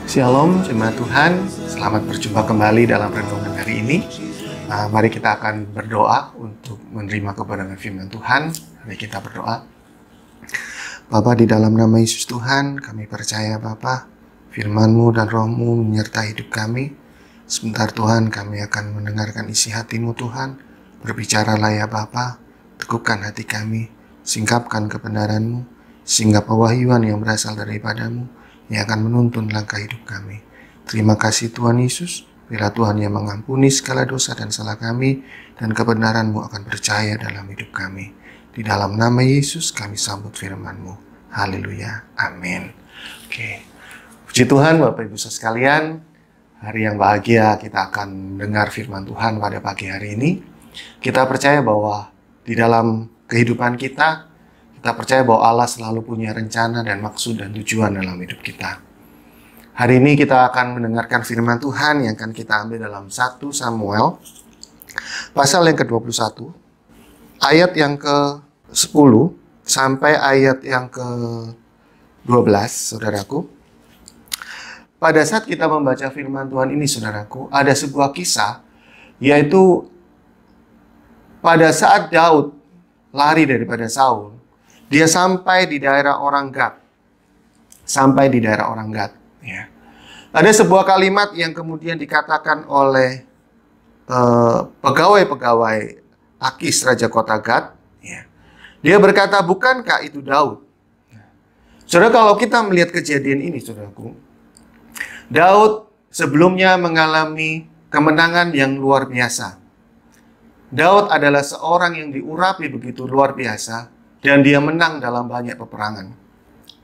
Shalom, jemaat Tuhan. Selamat berjumpa kembali dalam renungan hari ini. Mari kita akan berdoa untuk menerima kebenaran firman Tuhan. Mari kita berdoa. Bapa, di dalam nama Yesus Tuhan, kami percaya Bapa, firman-Mu dan Roh-Mu menyertai hidup kami. Sebentar Tuhan, kami akan mendengarkan isi hati-Mu Tuhan. Berbicaralah ya Bapa, teguhkan hati kami, singkapkan kebenaran-Mu, sehingga pewahyuan yang berasal daripada-Mu yang akan menuntun langkah hidup kami. Terima kasih Tuhan Yesus, bila Tuhan yang mengampuni segala dosa dan salah kami, dan kebenaran-Mu akan percaya dalam hidup kami. Di dalam nama Yesus kami sambut firman-Mu. Haleluya, amin. Oke, puji Tuhan Bapak Ibu sekalian. Hari yang bahagia kita akan mendengar firman Tuhan pada pagi hari ini. Kita percaya bahwa di dalam kehidupan kita percaya bahwa Allah selalu punya rencana dan maksud dan tujuan dalam hidup kita. Hari ini kita akan mendengarkan firman Tuhan yang akan kita ambil dalam 1 Samuel pasal yang ke-21, ayat yang ke-10 sampai ayat yang ke-12, saudaraku. Pada saat kita membaca firman Tuhan ini, saudaraku, ada sebuah kisah, yaitu pada saat Daud lari daripada Saul, dia sampai di daerah orang Gad. Ya. Ada sebuah kalimat yang kemudian dikatakan oleh pegawai-pegawai Akis, Raja Kota Gad. Ya. Dia berkata, bukankah itu Daud? Saudara, kalau kita melihat kejadian ini, saudaraku, Daud sebelumnya mengalami kemenangan yang luar biasa. Daud adalah seorang yang diurapi begitu luar biasa, dan dia menang dalam banyak peperangan.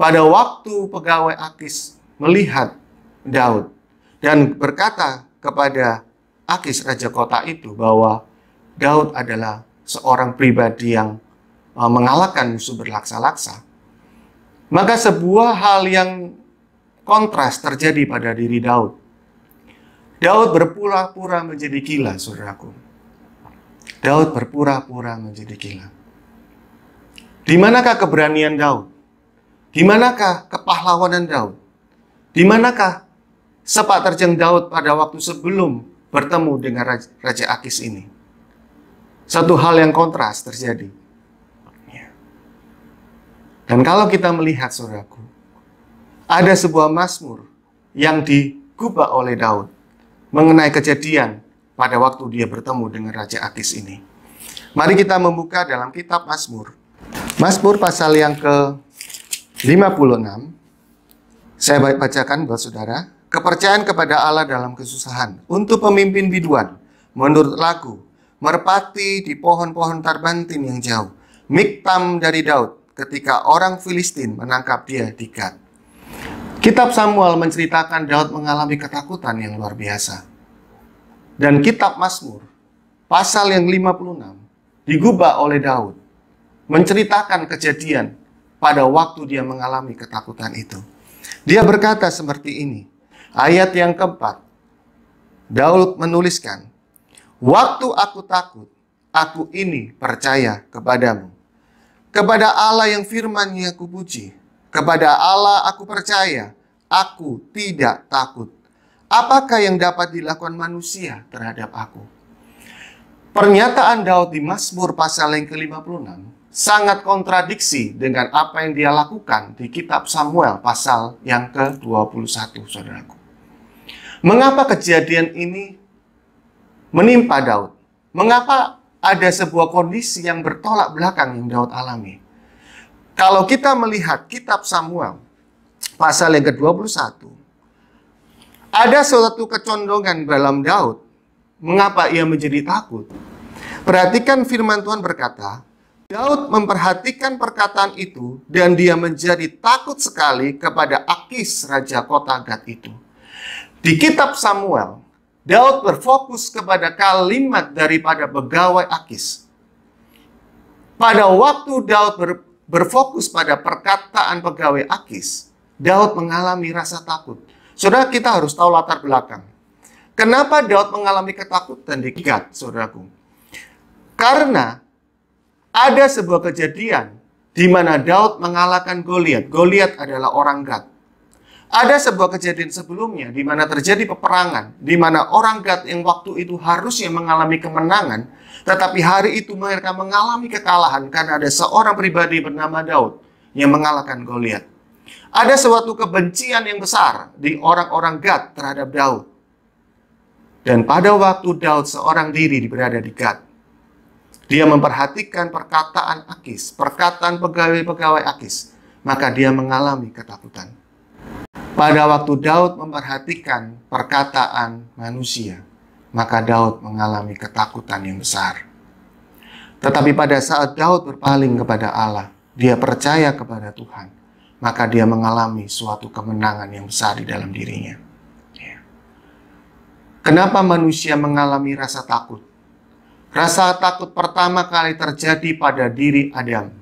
Pada waktu pegawai Akis melihat Daud dan berkata kepada Akis, Raja Kota itu, bahwa Daud adalah seorang pribadi yang mengalahkan musuh berlaksa-laksa, maka sebuah hal yang kontras terjadi pada diri Daud. Daud berpura-pura menjadi gila, saudaraku. Daud berpura-pura menjadi gila. Di manakah keberanian Daud? Di manakah kepahlawanan Daud? Di manakah sepak terjang Daud pada waktu sebelum bertemu dengan Raja Akis ini? Satu hal yang kontras terjadi. Dan kalau kita melihat, saudaraku, ada sebuah mazmur yang digubah oleh Daud mengenai kejadian pada waktu dia bertemu dengan Raja Akis ini. Mari kita membuka dalam kitab Mazmur. Mazmur pasal yang ke-56. Saya bacakan buat saudara. Kepercayaan kepada Allah dalam kesusahan. Untuk pemimpin biduan, menurut lagu, merpati di pohon-pohon tarbantin yang jauh. Miktam dari Daud ketika orang Filistin menangkap dia di Gad. Kitab Samuel menceritakan Daud mengalami ketakutan yang luar biasa. Dan kitab Mazmur pasal yang 56 digubah oleh Daud, menceritakan kejadian pada waktu dia mengalami ketakutan itu. Dia berkata seperti ini. Ayat yang keempat, Daud menuliskan, waktu aku takut, aku ini percaya kepadamu. Kepada Allah yang firman-Nya aku puji. Kepada Allah aku percaya, aku tidak takut. Apakah yang dapat dilakukan manusia terhadap aku? Pernyataan Daud di Mazmur pasal yang ke-56 sangat kontradiksi dengan apa yang dia lakukan di kitab Samuel pasal yang ke-21, saudaraku. Mengapa kejadian ini menimpa Daud? Mengapa ada sebuah kondisi yang bertolak belakang yang Daud alami? Kalau kita melihat kitab Samuel pasal yang ke-21, ada suatu kecondongan dalam Daud. Mengapa ia menjadi takut? Perhatikan firman Tuhan berkata, Daud memperhatikan perkataan itu dan dia menjadi takut sekali kepada Akis, Raja Kota Gad itu. Di kitab Samuel, Daud berfokus kepada kalimat daripada pegawai Akis. Pada waktu Daud berfokus pada perkataan pegawai Akis, Daud mengalami rasa takut. Saudara, kita harus tahu latar belakang. Kenapa Daud mengalami ketakutan di Gad, saudaraku? Karena ada sebuah kejadian di mana Daud mengalahkan Goliat. Goliat adalah orang Gad. Ada sebuah kejadian sebelumnya di mana terjadi peperangan, di mana orang Gad yang waktu itu harusnya mengalami kemenangan, tetapi hari itu mereka mengalami kekalahan karena ada seorang pribadi bernama Daud yang mengalahkan Goliat. Ada suatu kebencian yang besar di orang-orang Gad terhadap Daud. Dan pada waktu Daud seorang diri berada di Gad, dia memperhatikan perkataan Akis, perkataan pegawai-pegawai Akis, maka dia mengalami ketakutan. Pada waktu Daud memperhatikan perkataan manusia, maka Daud mengalami ketakutan yang besar. Tetapi pada saat Daud berpaling kepada Allah, dia percaya kepada Tuhan, maka dia mengalami suatu kemenangan yang besar di dalam dirinya. Kenapa manusia mengalami rasa takut? Rasa takut pertama kali terjadi pada diri Adam.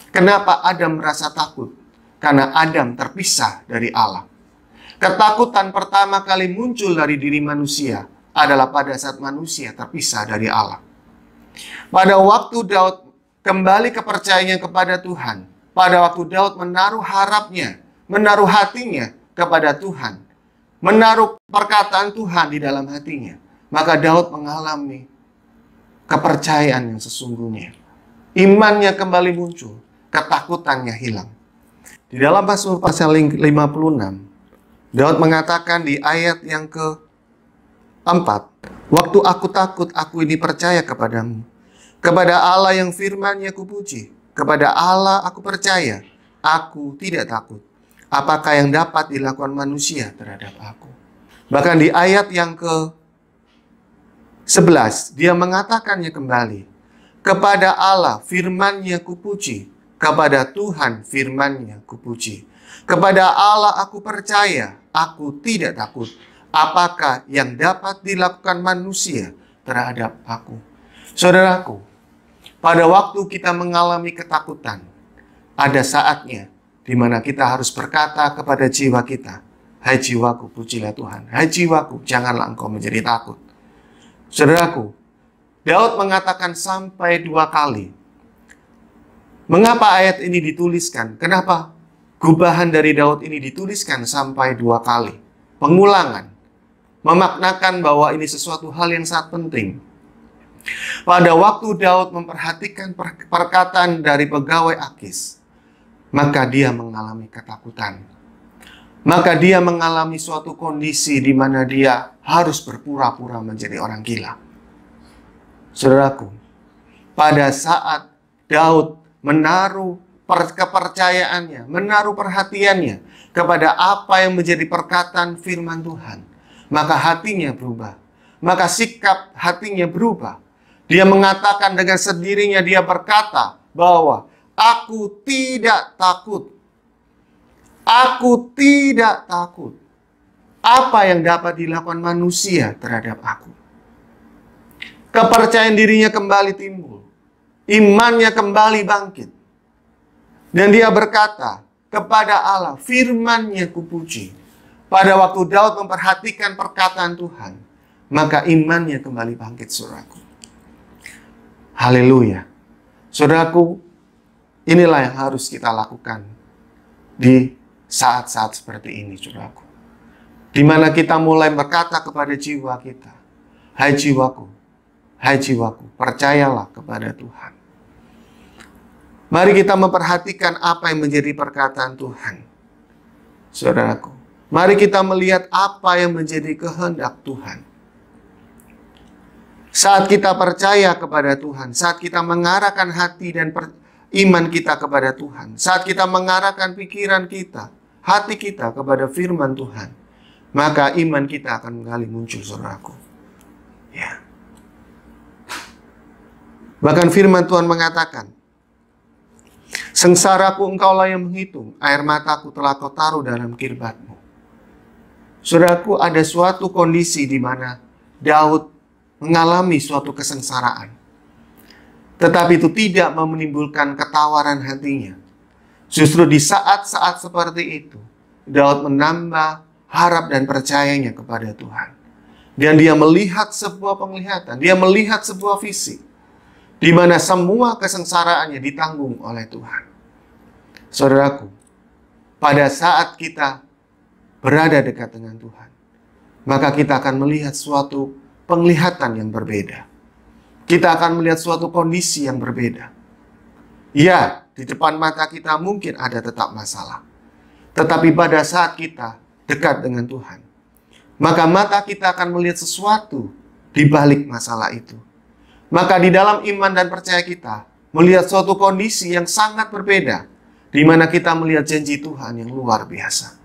Kenapa Adam merasa takut? Karena Adam terpisah dari Allah. Ketakutan pertama kali muncul dari diri manusia adalah pada saat manusia terpisah dari Allah. Pada waktu Daud kembali kepercayaannya kepada Tuhan, pada waktu Daud menaruh harapnya, menaruh hatinya kepada Tuhan, menaruh perkataan Tuhan di dalam hatinya, maka Daud mengalami kepercayaan yang sesungguhnya. Imannya kembali muncul, ketakutannya hilang. Di dalam Mazmur pasal 56, Daud mengatakan di ayat yang ke-4, "Waktu aku takut, aku ini percaya kepadamu. Kepada Allah yang firman-Nya kupuji. Kepada Allah aku percaya, aku tidak takut. Apakah yang dapat dilakukan manusia terhadap aku?" Bahkan di ayat yang ke-11, dia mengatakannya kembali, "Kepada Allah firman-Nya kupuji. Kepada Tuhan firman-Nya kupuji. Kepada Allah aku percaya, aku tidak takut. Apakah yang dapat dilakukan manusia terhadap aku?" Saudaraku, pada waktu kita mengalami ketakutan, ada saatnya di mana kita harus berkata kepada jiwa kita, "Hai jiwaku, pujilah Tuhan. Hai jiwaku, janganlah engkau menjadi takut." Saudaraku, Daud mengatakan sampai 2 kali. Mengapa ayat ini dituliskan? Kenapa gubahan dari Daud ini dituliskan sampai 2 kali? Pengulangan. Memaknakan bahwa ini sesuatu hal yang sangat penting. Pada waktu Daud memperhatikan perkataan dari pegawai Akis, maka dia mengalami ketakutan. Maka dia mengalami suatu kondisi di mana dia harus berpura-pura menjadi orang gila. Saudaraku, pada saat Daud menaruh kepercayaannya, menaruh perhatiannya kepada apa yang menjadi perkataan firman Tuhan, maka hatinya berubah. Maka sikap hatinya berubah. Dia mengatakan dengan sendirinya, dia berkata bahwa aku tidak takut. Aku tidak takut. Apa yang dapat dilakukan manusia terhadap aku? Kepercayaan dirinya kembali timbul. Imannya kembali bangkit. Dan dia berkata kepada Allah, firman-Nya kupuji. Pada waktu Daud memperhatikan perkataan Tuhan, maka imannya kembali bangkit, saudaraku. Haleluya. Saudaraku, inilah yang harus kita lakukan di saat-saat seperti ini, saudaraku. Di mana kita mulai berkata kepada jiwa kita, "Hai jiwaku, hai jiwaku, percayalah kepada Tuhan." Mari kita memperhatikan apa yang menjadi perkataan Tuhan. Saudaraku, mari kita melihat apa yang menjadi kehendak Tuhan. Saat kita percaya kepada Tuhan, saat kita mengarahkan hati dan iman kita kepada Tuhan, saat kita mengarahkan pikiran kita, hati kita kepada firman Tuhan, maka iman kita akan kembali muncul, saudaraku. Ya. Bahkan firman Tuhan mengatakan, "Sengsaraku engkaulah yang menghitung, air mataku telah kau taruh dalam kirbatmu." Saudaraku, ada suatu kondisi di mana Daud mengalami suatu kesengsaraan. Tetapi itu tidak menimbulkan ketawaran hatinya. Justru di saat-saat seperti itu, Daud menambah harap dan percayanya kepada Tuhan. Dan dia melihat sebuah penglihatan, dia melihat sebuah visi, di mana semua kesengsaraannya ditanggung oleh Tuhan. Saudaraku, pada saat kita berada dekat dengan Tuhan, maka kita akan melihat suatu penglihatan yang berbeda. Kita akan melihat suatu kondisi yang berbeda. Ya, di depan mata kita mungkin ada tetap masalah. Tetapi pada saat kita dekat dengan Tuhan, maka mata kita akan melihat sesuatu di balik masalah itu. Maka di dalam iman dan percaya kita melihat suatu kondisi yang sangat berbeda, di mana kita melihat janji Tuhan yang luar biasa.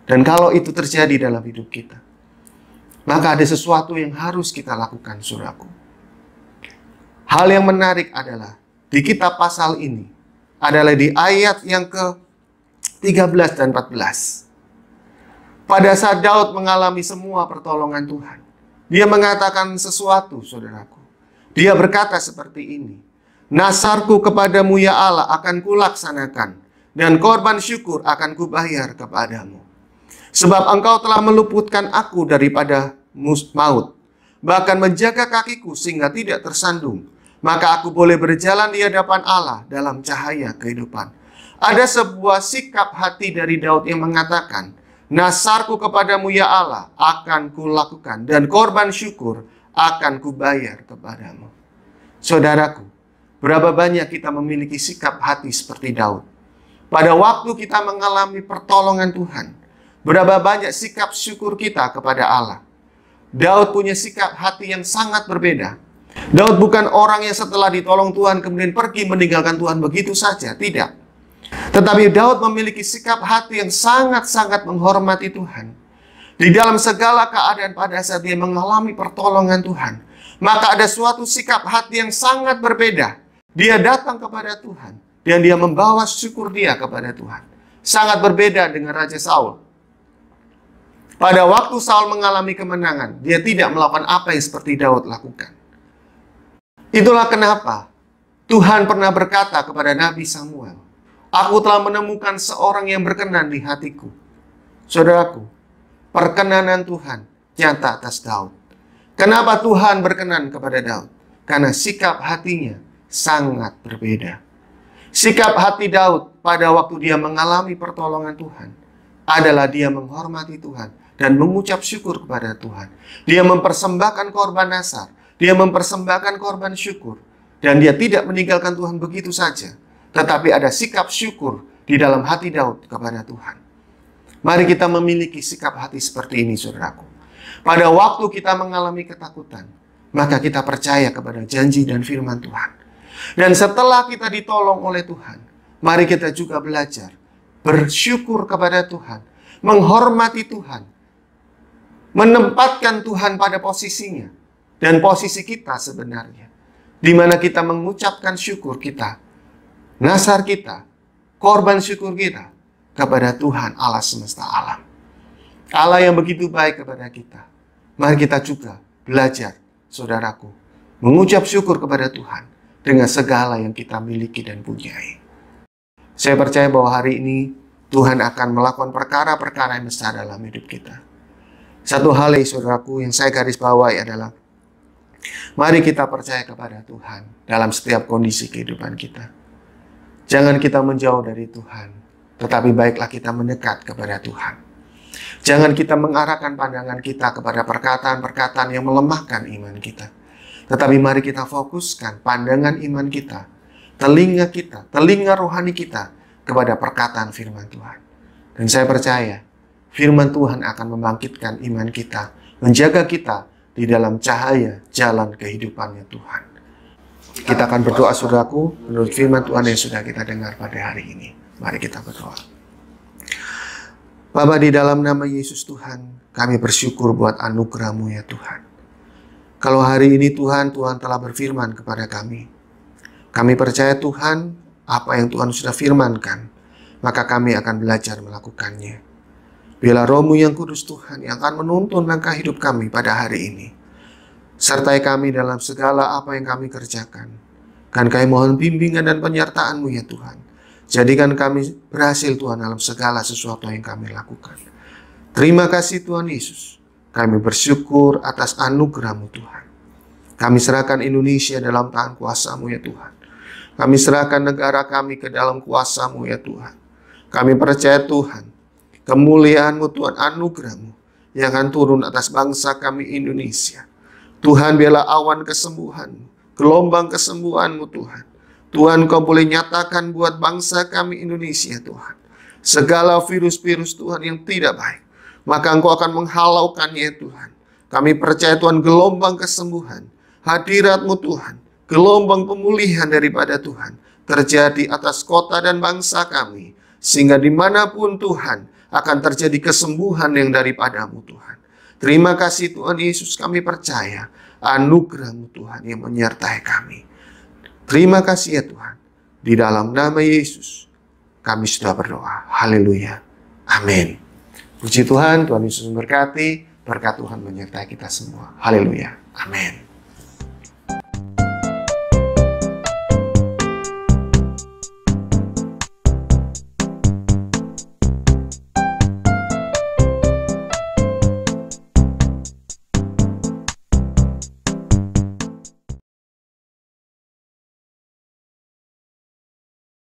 Dan kalau itu terjadi dalam hidup kita, maka ada sesuatu yang harus kita lakukan, saudaraku. Hal yang menarik adalah di kitab pasal ini adalah di ayat yang ke-13 dan 14. Pada saat Daud mengalami semua pertolongan Tuhan, dia mengatakan sesuatu, saudaraku. Dia berkata seperti ini, "Nasarku kepadamu ya Allah akan kulaksanakan, dan korban syukur akan kubayar kepadamu. Sebab engkau telah meluputkan aku daripada maut, bahkan menjaga kakiku sehingga tidak tersandung. Maka aku boleh berjalan di hadapan Allah dalam cahaya kehidupan." Ada sebuah sikap hati dari Daud yang mengatakan, "Nasarku kepadamu ya Allah akan kulakukan, dan korban syukur akan kubayar kepadamu." Saudaraku, berapa banyak kita memiliki sikap hati seperti Daud? Pada waktu kita mengalami pertolongan Tuhan, berapa banyak sikap syukur kita kepada Allah? Daud punya sikap hati yang sangat berbeda. Daud bukan orang yang setelah ditolong Tuhan kemudian pergi meninggalkan Tuhan begitu saja, tidak. Tetapi Daud memiliki sikap hati yang sangat-sangat menghormati Tuhan. Di dalam segala keadaan pada saat dia mengalami pertolongan Tuhan, maka ada suatu sikap hati yang sangat berbeda. Dia datang kepada Tuhan dan dia membawa syukur dia kepada Tuhan. Sangat berbeda dengan Raja Saul. Pada waktu Saul mengalami kemenangan, dia tidak melakukan apa yang seperti Daud lakukan. Itulah kenapa Tuhan pernah berkata kepada Nabi Samuel, "Aku telah menemukan seorang yang berkenan di hatiku." Saudaraku, perkenanan Tuhan nyata atas Daud. Kenapa Tuhan berkenan kepada Daud? Karena sikap hatinya sangat berbeda. Sikap hati Daud pada waktu dia mengalami pertolongan Tuhan adalah dia menghormati Tuhan dan mengucap syukur kepada Tuhan. Dia mempersembahkan korban nasar, dia mempersembahkan korban syukur, dan dia tidak meninggalkan Tuhan begitu saja. Tetapi ada sikap syukur di dalam hati Daud kepada Tuhan. Mari kita memiliki sikap hati seperti ini, saudaraku. Pada waktu kita mengalami ketakutan, maka kita percaya kepada janji dan firman Tuhan. Dan setelah kita ditolong oleh Tuhan, mari kita juga belajar bersyukur kepada Tuhan, menghormati Tuhan, menempatkan Tuhan pada posisinya dan posisi kita sebenarnya, di mana kita mengucapkan syukur kita, nasar kita, korban syukur kita kepada Tuhan Allah semesta alam. Allah yang begitu baik kepada kita. Mari kita juga belajar, saudaraku, mengucap syukur kepada Tuhan dengan segala yang kita miliki dan punyai. Saya percaya bahwa hari ini Tuhan akan melakukan perkara-perkara yang besar dalam hidup kita. Satu hal, saudaraku, yang saya garis bawahi adalah mari kita percaya kepada Tuhan dalam setiap kondisi kehidupan kita. Jangan kita menjauh dari Tuhan, tetapi baiklah kita mendekat kepada Tuhan. Jangan kita mengarahkan pandangan kita kepada perkataan-perkataan yang melemahkan iman kita. Tetapi mari kita fokuskan pandangan iman kita, telinga rohani kita kepada perkataan firman Tuhan. Dan saya percaya firman Tuhan akan membangkitkan iman kita, menjaga kita di dalam cahaya jalan kehidupannya Tuhan. Kita akan berdoa, saudaraku, menurut firman Tuhan yang sudah kita dengar pada hari ini. Mari kita berdoa. Bapa, di dalam nama Yesus Tuhan, kami bersyukur buat anugerah-Mu ya Tuhan. Kalau hari ini Tuhan telah berfirman kepada kami. Kami percaya Tuhan, apa yang Tuhan sudah firmankan, maka kami akan belajar melakukannya. Biarlah Roh-Mu yang kudus Tuhan yang akan menuntun langkah hidup kami pada hari ini. Sertai kami dalam segala apa yang kami kerjakan. Dan kami mohon bimbingan dan penyertaan-Mu ya Tuhan. Jadikan kami berhasil Tuhan dalam segala sesuatu yang kami lakukan. Terima kasih Tuhan Yesus. Kami bersyukur atas anugerah-Mu Tuhan. Kami serahkan Indonesia dalam tangan kuasa-Mu ya Tuhan. Kami serahkan negara kami ke dalam kuasa-Mu ya Tuhan. Kami percaya Tuhan, kemuliaan-Mu Tuhan, anugerah-Mu yang akan turun atas bangsa kami Indonesia. Tuhan, biarlah awan kesembuhan-Mu, gelombang kesembuhan-Mu Tuhan. Tuhan, Kau boleh nyatakan buat bangsa kami Indonesia Tuhan. Segala virus-virus Tuhan yang tidak baik, maka Engkau akan menghalaukannya Tuhan. Kami percaya Tuhan, gelombang kesembuhan, hadirat-Mu Tuhan, gelombang pemulihan daripada Tuhan terjadi atas kota dan bangsa kami. Sehingga dimanapun Tuhan akan terjadi kesembuhan yang daripada-Mu Tuhan. Terima kasih Tuhan Yesus, kami percaya anugerah-Mu Tuhan yang menyertai kami. Terima kasih ya Tuhan. Di dalam nama Yesus kami sudah berdoa. Haleluya. Amin. Puji Tuhan, Tuhan Yesus memberkati. Berkat Tuhan menyertai kita semua. Haleluya. Amin.